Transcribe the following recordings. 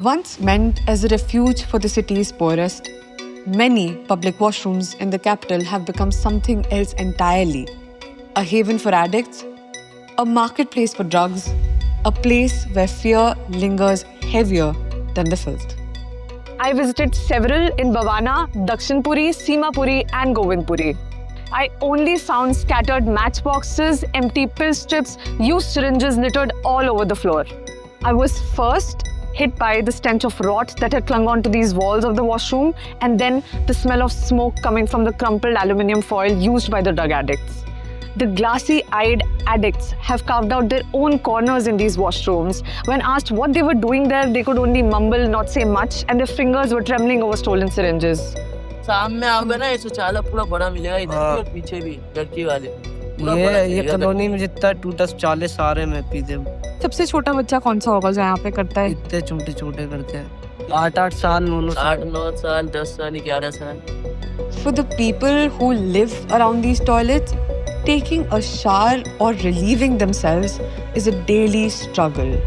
Once meant as a refuge for the city's poorest, many public washrooms in the capital have become something else entirely. A haven for addicts, a marketplace for drugs, a place where fear lingers heavier than the filth. I visited several in Bhavana, Dakshinpuri, Simapuri, and Govindpuri. I only found scattered matchboxes, empty pill strips, used syringes littered all over the floor. I was first hit by the stench of rot that had clung onto these walls of the washroom, and then the smell of smoke coming from the crumpled aluminium foil used by the drug addicts. The glassy-eyed addicts have carved out their own corners in these washrooms. When asked what they were doing there, they could only mumble, not say much, and their fingers were trembling over stolen syringes. सामने आओगे ना ये शौचालय पूरा बड़ा मिलेगा इधर भी और पीछे भी लड़की वाले ये कॉलोनी में जितना टूटा शौचालय सारे में पीते सबसे छोटा बच्चा कौन सा होगा जो यहाँ पे करता है? इतने छोटे छोटे करते हैं 8-8 साल 8-9 साल 10 साल 11 साल. For the people who live around these toilets, taking a shower or relieving themselves is a daily struggle.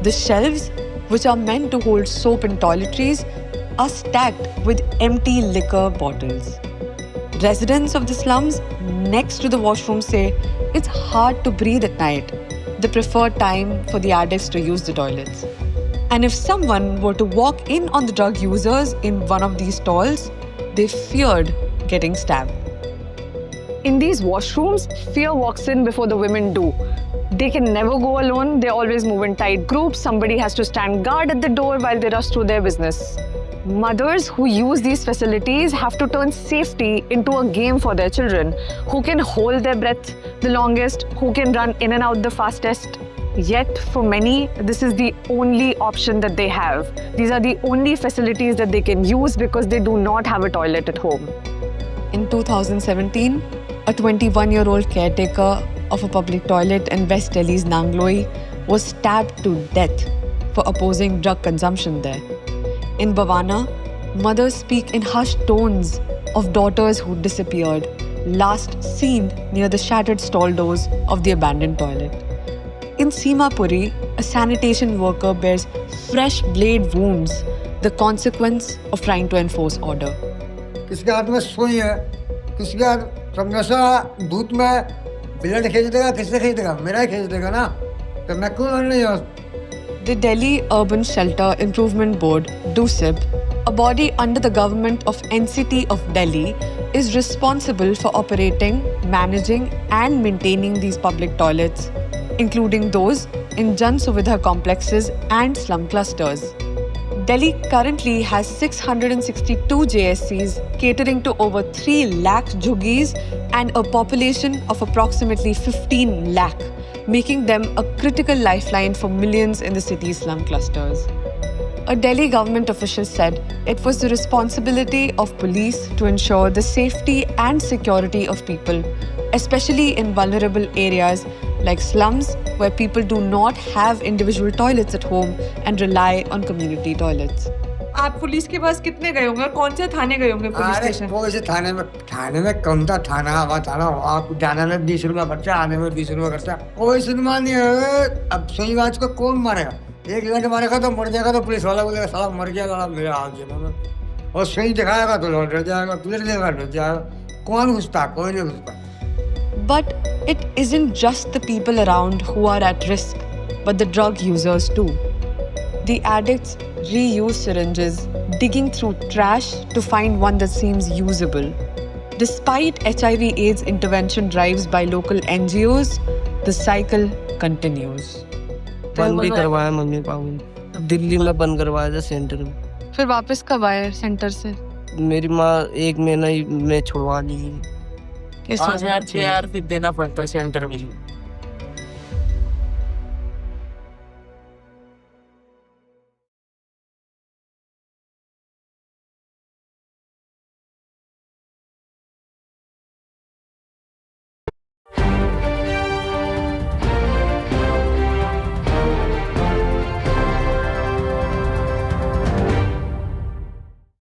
The shelves, which are meant to hold soap and toiletries, are stacked with empty liquor bottles. Residents of the slums next to the washroom say it's hard to breathe at night, the preferred time for the addicts to use the toilets. And if someone were to walk in on the drug users in one of these stalls, they feared getting stabbed. In these washrooms, fear walks in before the women do. They can never go alone, they always move in tight groups, somebody has to stand guard at the door while they rush through their business. Mothers who use these facilities have to turn safety into a game for their children. Who can hold their breath the longest, who can run in and out the fastest. Yet, for many, this is the only option that they have. These are the only facilities that they can use because they do not have a toilet at home. In 2017, a 21-year-old caretaker of a public toilet in West Delhi's Nangloi was stabbed to death for opposing drug consumption there. In Bhavana, mothers speak in hushed tones of daughters who disappeared, last seen near the shattered stall doors of the abandoned toilet. In Simapuri, a sanitation worker bears fresh blade wounds, the consequence of trying to enforce order. किसके हाथ में सुई है, किसके हाथ समझा दूध में ब्लड खींच देगा, किससे खींच देगा? मेरा ही खींच देगा ना, तो मैं क्यों लड़ने जाऊँ? The Delhi Urban Shelter Improvement Board, DUSIB, a body under the government of NCT of Delhi, is responsible for operating, managing and maintaining these public toilets, including those in Jan Suvidha complexes and slum clusters. Delhi currently has 662 JSCs catering to over 3 lakh jhuggies and a population of approximately 15 lakh, making them a critical lifeline for millions in the city's slum clusters. A Delhi government official said it was the responsibility of police to ensure the safety and security of people, especially in vulnerable areas like slums where people do not have individual toilets at home and rely on community toilets. आप police के पास कितने गए होंगे और कौन से थाने गए होंगे पुलिस अरे स्टेशन? कोई से थाने में कौन सा थाना आवा थाना आप जाने में 20 रुपया खर्चा, आने में 20 रुपया खर्चा, कोई सुनवाई नहीं है। अब सुईवाज को कौन मारेगा? एक घंटे मारेगा तो मर जाएगा, तो पुलिस वाला बोलेगा साला मर गया, साला मेरा हाथ जेब में, और सुई दिखाएगा तो लौट जाएगा, पुलिस देगा लौट जाएगा, कौन घुसता? कोई नहीं घुसता। But it isn't just the people around who are at risk, but the drug users too. The addicts reuse syringes, digging through trash to find one that seems usable. Despite HIV/AIDS intervention drives by local NGOs, the cycle continues. बंद भी करवाया mummy papa ने, दिल्ली में बंद करवाया था centre में। फिर वापस कब आए सेंटर से? मेरी माँ 1 महीना ही में छुड़वा दी। 5,000 6,000 फिर देना पड़ता है सेंटर में.